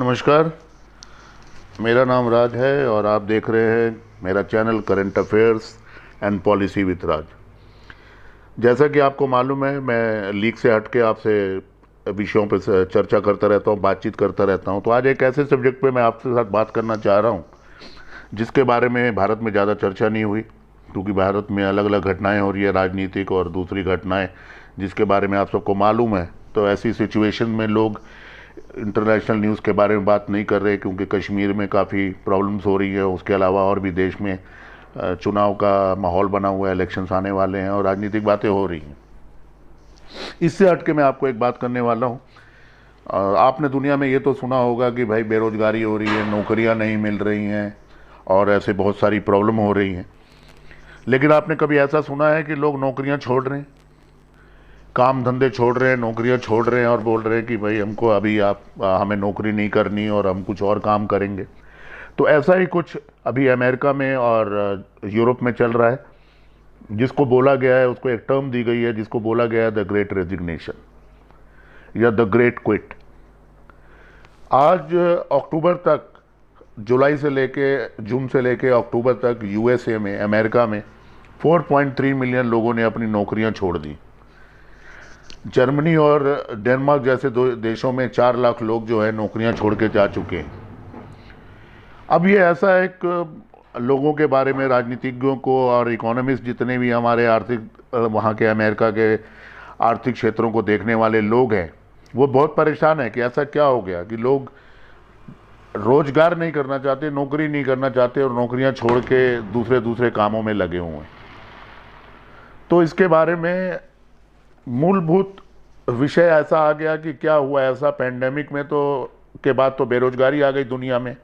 नमस्कार। मेरा नाम राज है और आप देख रहे हैं मेरा channel current affairs and policy with Raj. जैसा कि आपको मालूम है, मैं लीक से हट के आपसे विषयों पर चर्चा करता रहता हूं, बातचीत करता रहता हूं। तो आज एक ऐसे सब्जेक्ट पे मैं आपके साथ बात करना चाह रहा हूं जिसके बारे में भारत में ज़्यादा चर्चा नहीं हुई, क्योंकि भारत में अलग अलग घटनाएँ हो रही है, राजनीतिक और दूसरी घटनाएँ जिसके बारे में आप सबको मालूम है। तो ऐसी सिचुएशन में लोग इंटरनेशनल न्यूज़ के बारे में बात नहीं कर रहे, क्योंकि कश्मीर में काफ़ी प्रॉब्लम्स हो रही है। उसके अलावा और भी देश में चुनाव का माहौल बना हुआ है, इलेक्शंस आने वाले हैं और राजनीतिक बातें हो रही हैं। इससे हट के मैं आपको एक बात करने वाला हूँ। आपने दुनिया में ये तो सुना होगा कि भाई बेरोजगारी हो रही है, नौकरियाँ नहीं मिल रही हैं और ऐसे बहुत सारी प्रॉब्लम हो रही हैं। लेकिन आपने कभी ऐसा सुना है कि लोग नौकरियाँ छोड़ रहे हैं, काम धंधे छोड़ रहे हैं, नौकरियां छोड़ रहे हैं और बोल रहे हैं कि भाई हमको अभी हमें नौकरी नहीं करनी और हम कुछ और काम करेंगे? तो ऐसा ही कुछ अभी अमेरिका में और यूरोप में चल रहा है, जिसको बोला गया है, उसको एक टर्म दी गई है जिसको बोला गया है द ग्रेट रेजिग्नेशन या द ग्रेट क्विट। आज अक्टूबर तक, जुलाई से लेके जून से लेके अक्टूबर तक यूएसए में, अमेरिका में 4.3 मिलियन लोगों ने अपनी नौकरियां छोड़ दी। जर्मनी और डेनमार्क जैसे दो देशों में 4 लाख लोग जो है नौकरियां छोड़ के जा चुके हैं। अब ये ऐसा एक लोगों के बारे में, राजनीतिज्ञों को और इकोनॉमिस्ट जितने भी हमारे आर्थिक वहाँ के अमेरिका के आर्थिक क्षेत्रों को देखने वाले लोग हैं, वो बहुत परेशान है कि ऐसा क्या हो गया कि लोग रोजगार नहीं करना चाहते, नौकरी नहीं करना चाहते और नौकरियां छोड़ के दूसरे दूसरे कामों में लगे हुए हैं। तो इसके बारे में मूलभूत विषय ऐसा आ गया कि क्या हुआ ऐसा पैंडेमिक में तो के बाद तो बेरोजगारी आ गई दुनिया में,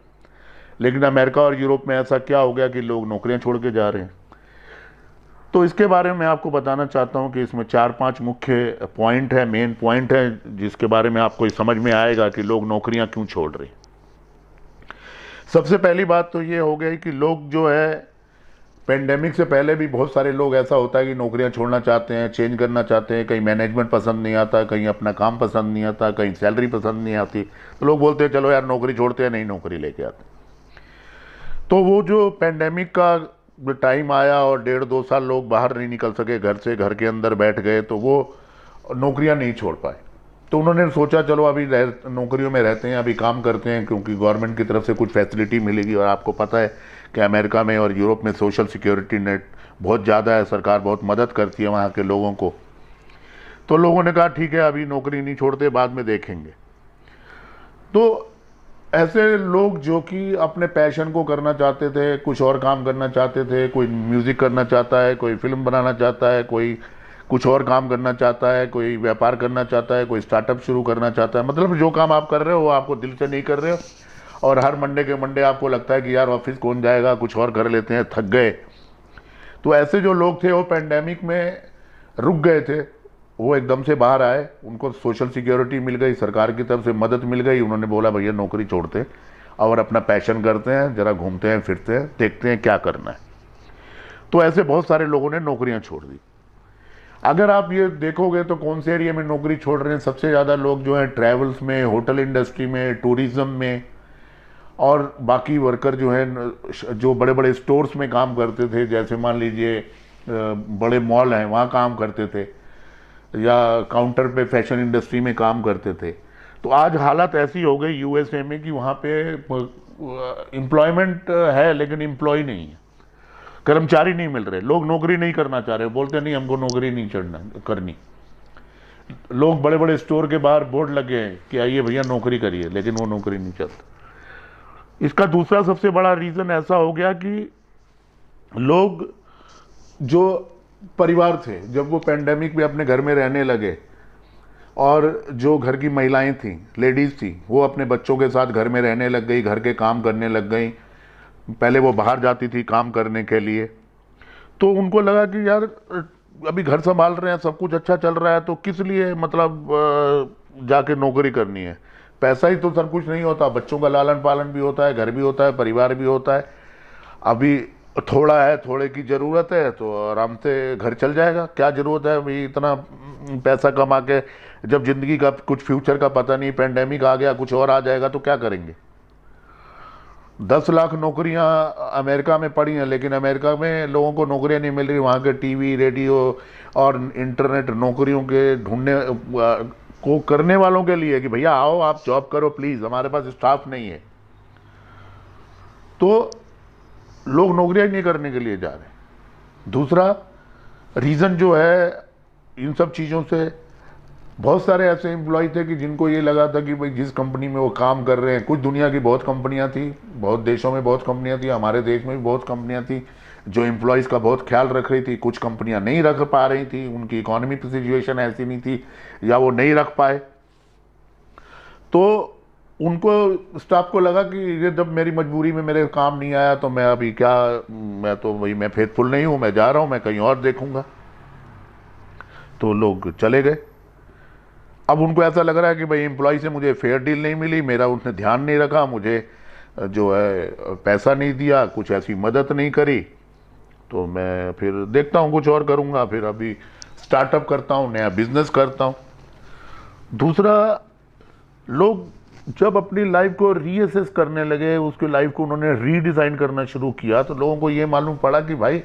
लेकिन अमेरिका और यूरोप में ऐसा क्या हो गया कि लोग नौकरियां छोड़ के जा रहे हैं? तो इसके बारे में मैं आपको बताना चाहता हूं कि इसमें 4-5 मुख्य पॉइंट है, मेन पॉइंट है, जिसके बारे में आपको समझ में आएगा कि लोग नौकरियां क्यों छोड़ रहे हैं। सबसे पहली बात तो ये हो गई कि लोग जो है, पेंडेमिक से पहले भी बहुत सारे लोग ऐसा होता है कि नौकरियां छोड़ना चाहते हैं, चेंज करना चाहते हैं, कहीं मैनेजमेंट पसंद नहीं आता, कहीं अपना काम पसंद नहीं आता, कहीं सैलरी पसंद नहीं आती, तो लोग बोलते हैं चलो यार नौकरी छोड़ते हैं, नई नौकरी लेके आते हैं। तो वो जो पेंडेमिक का टाइम आया और 1.5-2 साल लोग बाहर नहीं निकल सके घर से, घर के अंदर बैठ गए, तो वो नौकरियां नहीं छोड़ पाए। तो उन्होंने सोचा चलो अभी नौकरियों में रहते हैं, अभी काम करते हैं, क्योंकि गवर्नमेंट की तरफ से कुछ फैसिलिटी मिलेगी। और आपको पता है कि अमेरिका में और यूरोप में सोशल सिक्योरिटी नेट बहुत ज़्यादा है, सरकार बहुत मदद करती है वहाँ के लोगों को। तो लोगों ने कहा ठीक है अभी नौकरी नहीं छोड़ते, बाद में देखेंगे। तो ऐसे लोग जो कि अपने पैशन को करना चाहते थे, कुछ और काम करना चाहते थे, कोई म्यूज़िक करना चाहता है, कोई फिल्म बनाना चाहता है, कोई कुछ और काम करना चाहता है, कोई व्यापार करना चाहता है, कोई स्टार्टअप शुरू करना चाहता है, मतलब जो काम आप कर रहे हो वो आपको दिल से नहीं कर रहे हो और हर मंडे के मंडे आपको लगता है कि यार ऑफिस कौन जाएगा, कुछ और कर लेते हैं, थक गए। तो ऐसे जो लोग थे वो पेंडेमिक में रुक गए थे, वो एकदम से बाहर आए, उनको सोशल सिक्योरिटी मिल गई, सरकार की तरफ से मदद मिल गई। उन्होंने बोला भैया नौकरी छोड़ते और अपना पैशन करते हैं, ज़रा घूमते हैं, फिरते हैं, देखते हैं क्या करना है। तो ऐसे बहुत सारे लोगों ने नौकरियां छोड़ दी। अगर आप ये देखोगे तो कौन से एरिया में नौकरी छोड़ रहे हैं, सबसे ज़्यादा लोग जो हैं ट्रैवल्स में, होटल इंडस्ट्री में, टूरिज़्म में, और बाकी वर्कर जो हैं जो बड़े बड़े स्टोर्स में काम करते थे, जैसे मान लीजिए बड़े मॉल हैं वहाँ काम करते थे, या काउंटर पे फैशन इंडस्ट्री में काम करते थे। तो आज हालत ऐसी हो गई यूएसए में कि वहाँ पे एम्प्लॉयमेंट है लेकिन एम्प्लॉय नहीं है, कर्मचारी नहीं मिल रहे, लोग नौकरी नहीं करना चाह रहे, बोलते नहीं हमको नौकरी नहीं करनी। लोग बड़े बड़े स्टोर के बाहर बोर्ड लगे हैं कि आइए भैया नौकरी करिए, लेकिन वो नौकरी नहीं चलता। इसका दूसरा सबसे बड़ा रीज़न ऐसा हो गया कि लोग जो परिवार थे, जब वो पेंडेमिक में अपने घर में रहने लगे और जो घर की महिलाएं थीं, लेडीज़ थी, वो अपने बच्चों के साथ घर में रहने लग गई, घर के काम करने लग गई। पहले वो बाहर जाती थी काम करने के लिए, तो उनको लगा कि यार अभी घर संभाल रहे हैं, सब कुछ अच्छा चल रहा है, तो किस लिए मतलब जाके नौकरी करनी है? पैसा ही तो सब कुछ नहीं होता, बच्चों का लालन पालन भी होता है, घर भी होता है, परिवार भी होता है। अभी थोड़ा है, थोड़े की ज़रूरत है तो आराम से घर चल जाएगा, क्या ज़रूरत है अभी इतना पैसा कमा के, जब ज़िंदगी का कुछ फ्यूचर का पता नहीं, पेंडेमिक आ गया, कुछ और आ जाएगा तो क्या करेंगे? 10 लाख नौकरियां अमेरिका में पड़ी हैं, लेकिन अमेरिका में लोगों को नौकरियां नहीं मिल रही। वहाँ के टीवी, रेडियो और इंटरनेट नौकरियों के ढूंढने को करने वालों के लिए कि भैया आओ आप जॉब करो प्लीज़, हमारे पास स्टाफ नहीं है। तो लोग नौकरियां नहीं करने के लिए जा रहे। दूसरा रीज़न जो है इन सब चीज़ों से, बहुत सारे ऐसे एम्प्लॉय थे कि जिनको ये लगा था कि भाई जिस कंपनी में वो काम कर रहे हैं, कुछ दुनिया की बहुत कंपनियां थी, बहुत देशों में बहुत कंपनियां थी, हमारे देश में भी बहुत कंपनियां थी जो एम्प्लॉयज़ का बहुत ख्याल रख रही थी। कुछ कंपनियां नहीं रख पा रही थी, उनकी इकोनॉमिक सिचुएशन ऐसी नहीं थी या वो नहीं रख पाए, तो उनको स्टाफ को लगा कि ये जब मेरी मजबूरी में मेरे काम नहीं आया तो मैं अभी क्या, मैं तो वही, मैं फेथफुल नहीं हूँ, मैं जा रहा हूँ, मैं कहीं और देखूँगा। तो लोग चले गए। अब उनको ऐसा लग रहा है कि भाई एम्प्लॉय से मुझे फेयर डील नहीं मिली, मेरा उसने ध्यान नहीं रखा, मुझे जो है पैसा नहीं दिया, कुछ ऐसी मदद नहीं करी, तो मैं फिर देखता हूँ कुछ और करूँगा, फिर अभी स्टार्टअप करता हूँ, नया बिजनेस करता हूँ। दूसरा, लोग जब अपनी लाइफ को रीअसेस करने लगे, उसकी लाइफ को उन्होंने रीडिज़ाइन करना शुरू किया, तो लोगों को ये मालूम पड़ा कि भाई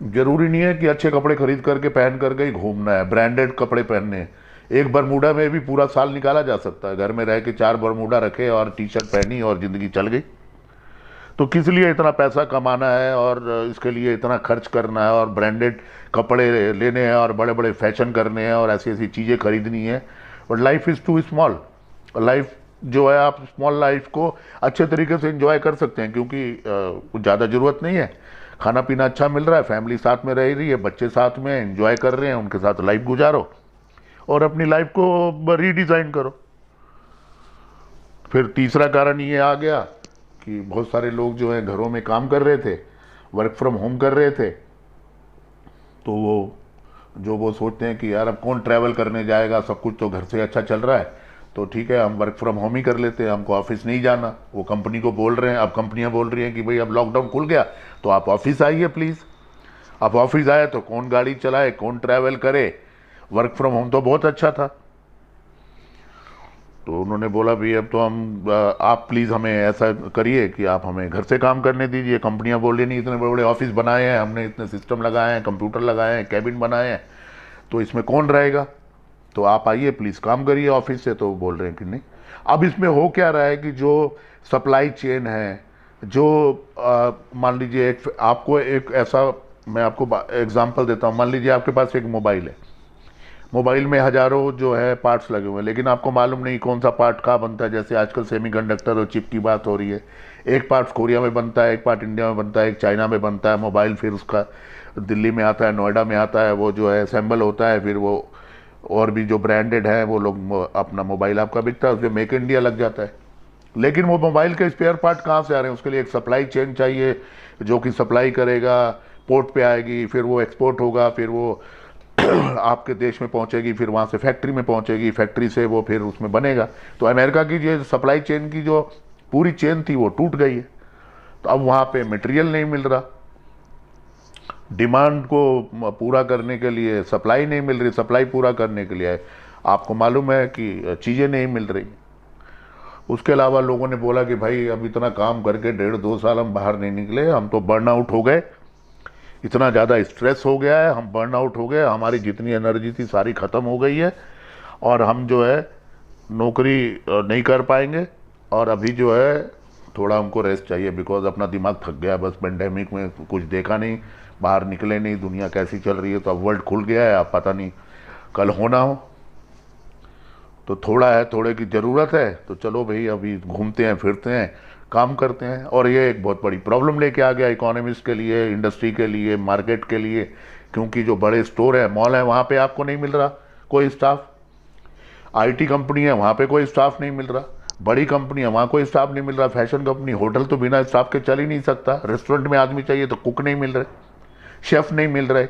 ज़रूरी नहीं है कि अच्छे कपड़े खरीद करके पहन करके ही घूमना है, ब्रांडेड कपड़े पहनने हैं। एक बरमूडा में भी पूरा साल निकाला जा सकता है। घर में रह के 4 बरमूडा रखे और टी शर्ट पहनी और ज़िंदगी चल गई। तो किस लिए इतना पैसा कमाना है और इसके लिए इतना खर्च करना है और ब्रांडेड कपड़े लेने हैं और बड़े बड़े फैशन करने हैं और ऐसी ऐसी चीज़ें खरीदनी है। But life is too small. Life जो है, आप स्मॉल लाइफ को अच्छे तरीके से एंजॉय कर सकते हैं, क्योंकि कुछ ज़्यादा ज़रूरत नहीं है, खाना पीना अच्छा मिल रहा है, फैमिली साथ में रह रही है, बच्चे साथ में एंजॉय कर रहे हैं, उनके साथ लाइफ गुजारो और अपनी लाइफ को रीडिज़ाइन करो। फिर तीसरा कारण ये आ गया कि बहुत सारे लोग जो हैं घरों में काम कर रहे थे, वर्क फ्रॉम होम कर रहे थे, तो वो सोचते हैं कि यार अब कौन ट्रैवल करने जाएगा, सब कुछ तो घर से अच्छा चल रहा है, तो ठीक है हम वर्क फ्रॉम होम ही कर लेते हैं, हमको ऑफिस नहीं जाना। वो कंपनी को बोल रहे हैं, अब कंपनियां बोल रही हैं कि भाई अब लॉकडाउन खुल गया तो आप ऑफिस आइए प्लीज़। आप ऑफिस आए तो कौन गाड़ी चलाए, कौन ट्रैवल करे, वर्क फ्रॉम होम तो बहुत अच्छा था। तो उन्होंने बोला भाई अब तो आप प्लीज़ हमें ऐसा करिए कि आप हमें घर से काम करने दीजिए। कंपनियां बोल रही नहीं, इतने बड़े बड़े ऑफिस बनाए हैं हमने, इतने सिस्टम लगाए हैं, कंप्यूटर लगाए हैं, कैबिन बनाए हैं, तो इसमें कौन रहेगा, तो आप आइए प्लीज़ काम करिए ऑफिस से। तो बोल रहे हैं कि नहीं। अब इसमें हो क्या रहा है कि जो सप्लाई चेन है, जो मान लीजिए आपको एक ऐसा, मैं आपको एग्जांपल देता हूँ। मान लीजिए आपके पास एक मोबाइल है, मोबाइल में हज़ारों जो है पार्ट्स लगे हुए हैं, लेकिन आपको मालूम नहीं कौन सा पार्ट कहाँ बनता है। जैसे आजकल सेमीकंडक्टर और चिप की बात हो रही है, एक पार्ट कोरिया में बनता है, एक पार्ट इंडिया में बनता है, एक चाइना में बनता है मोबाइल, फिर उसका दिल्ली में आता है, नोएडा में आता है, वो जो है असेंबल होता है, फिर वो और भी जो ब्रांडेड है वो लोग अपना मोबाइल आपका बिकता है, उसमें मेक इंडिया लग जाता है। लेकिन वो मोबाइल के स्पेयर पार्ट कहाँ से आ रहे हैं, उसके लिए एक सप्लाई चेन चाहिए जो कि सप्लाई करेगा, पोर्ट पे आएगी, फिर वो एक्सपोर्ट होगा, फिर वो आपके देश में पहुंचेगी, फिर वहाँ से फैक्ट्री में पहुंचेगी, फैक्ट्री से वो फिर उसमें बनेगा। तो अमेरिका की जो सप्लाई चेन की जो पूरी चेन थी वो टूट गई है। तो अब वहाँ पे मटेरियल नहीं मिल रहा, डिमांड को पूरा करने के लिए सप्लाई नहीं मिल रही, सप्लाई पूरा करने के लिए आपको मालूम है कि चीज़ें नहीं मिल रही। उसके अलावा लोगों ने बोला कि भाई अब इतना काम करके 1.5-2 साल हम बाहर नहीं निकले, हम तो बर्न आउट हो गए, इतना ज़्यादा स्ट्रेस हो गया है, हम बर्न आउट हो गए, हमारी जितनी एनर्जी थी सारी ख़त्म हो गई है और हम जो है नौकरी नहीं कर पाएंगे और अभी जो है थोड़ा हमको रेस्ट चाहिए, बिकॉज अपना दिमाग थक गया। बस पेंडेमिक में कुछ देखा नहीं, बाहर निकले नहीं, दुनिया कैसी चल रही है, तो अब वर्ल्ड खुल गया है, अब पता नहीं कल होना हो, तो थोड़े की ज़रूरत है, तो चलो भाई अभी घूमते हैं, फिरते हैं, काम करते हैं। और ये एक बहुत बड़ी प्रॉब्लम लेके आ गया इकोनॉमिस्ट के लिए, इंडस्ट्री के लिए, मार्केट के लिए, क्योंकि जो बड़े स्टोर है, मॉल है, वहाँ पे आपको नहीं मिल रहा कोई स्टाफ। आईटी कंपनी है, वहाँ पे कोई स्टाफ नहीं मिल रहा। बड़ी कंपनी है, वहाँ कोई स्टाफ नहीं मिल रहा। फैशन कंपनी, होटल तो बिना स्टाफ के चल ही नहीं सकता। रेस्टोरेंट में आदमी चाहिए तो कुक नहीं मिल रहे, शेफ़ नहीं मिल रहे,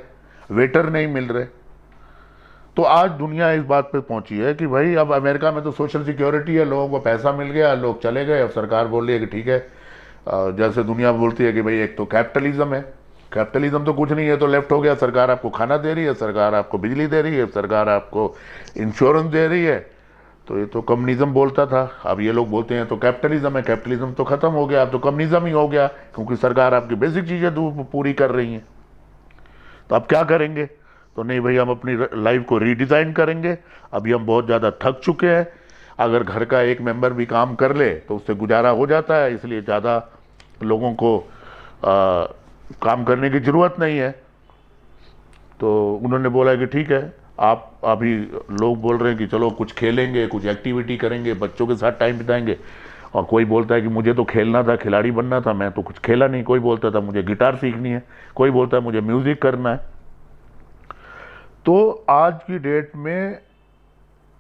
वेटर नहीं मिल रहे। तो आज दुनिया इस बात पे पहुंची है कि भाई अब अमेरिका में तो सोशल सिक्योरिटी है, लोगों को पैसा मिल गया, लोग चले गए। अब सरकार बोल रही है कि ठीक है, जैसे दुनिया बोलती है कि भाई एक तो कैपिटलिज्म है, कैपिटलिज्म तो कुछ नहीं है, तो लेफ्ट हो गया। सरकार आपको खाना दे रही है, सरकार आपको बिजली दे रही है, सरकार आपको इंश्योरेंस दे रही है, तो ये तो कम्युनिज्म बोलता था। अब ये लोग बोलते हैं तो कैपिटलिज्म है। कैपिटलिज्म तो खत्म हो गया, अब तो कम्युनिज्म ही हो गया, क्योंकि सरकार आपकी बेसिक चीज़ें पूरी कर रही हैं। तो अब क्या करेंगे? तो नहीं भाई, हम अपनी लाइफ को रीडिज़ाइन करेंगे। अभी हम बहुत ज़्यादा थक चुके हैं। अगर घर का एक मेंबर भी काम कर ले तो उससे गुजारा हो जाता है, इसलिए ज़्यादा लोगों को काम करने की ज़रूरत नहीं है। तो उन्होंने बोला कि ठीक है, आप अभी लोग बोल रहे हैं कि चलो कुछ खेलेंगे, कुछ एक्टिविटी करेंगे, बच्चों के साथ टाइम बिताएंगे। और कोई बोलता है कि मुझे तो खेलना था, खिलाड़ी बनना था, मैं तो कुछ खेला नहीं। कोई बोलता था मुझे गिटार सीखनी है, कोई बोलता है मुझे म्यूज़िक करना है। तो आज की डेट में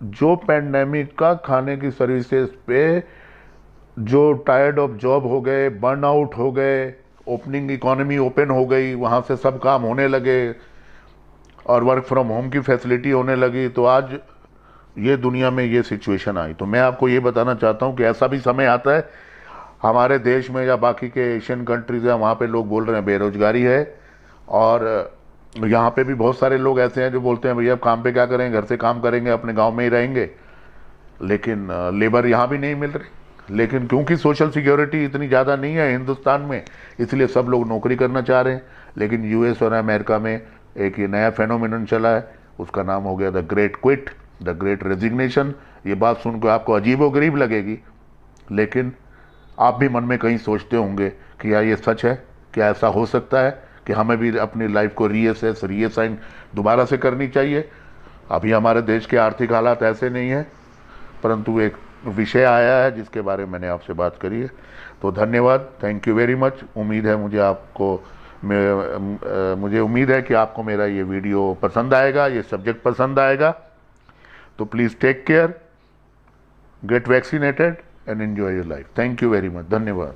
जो पैंडेमिक का खाने की सर्विसेज पे जो टायर्ड ऑफ जॉब हो गए, बर्न आउट हो गए, ओपनिंग इकोनॉमी ओपन हो गई, वहाँ से सब काम होने लगे और वर्क फ्रॉम होम की फैसिलिटी होने लगी, तो आज ये दुनिया में ये सिचुएशन आई। तो मैं आपको ये बताना चाहता हूँ कि ऐसा भी समय आता है हमारे देश में या बाकी के एशियन कंट्रीज़ हैं, वहाँ पे लोग बोल रहे हैं बेरोजगारी है। और यहाँ पे भी बहुत सारे लोग ऐसे हैं जो बोलते हैं भैया अब काम पे क्या करेंगे, घर से काम करेंगे, अपने गांव में ही रहेंगे। लेकिन लेबर यहाँ भी नहीं मिल रही। लेकिन क्योंकि सोशल सिक्योरिटी इतनी ज़्यादा नहीं है हिंदुस्तान में, इसलिए सब लोग नौकरी करना चाह रहे हैं। लेकिन यूएस और अमेरिका में एक ये नया फेनोमेनन चला है, उसका नाम हो गया the great quit, the great resignation. ये बात सुनकर आपको अजीब व गरीब लगेगी, लेकिन आप भी मन में कहीं सोचते होंगे कि यार ये सच है, क्या ऐसा हो सकता है कि हमें भी अपनी लाइफ को रीअसाइन दोबारा से करनी चाहिए। अभी हमारे देश के आर्थिक हालात ऐसे नहीं हैं, परंतु एक विषय आया है जिसके बारे में मैंने आपसे बात करी है। तो धन्यवाद, थैंक यू वेरी मच। उम्मीद है मुझे उम्मीद है कि आपको मेरा ये वीडियो पसंद आएगा, ये सब्जेक्ट पसंद आएगा। तो please take care, get vaccinated and enjoy your life. Thank you very much, धन्यवाद।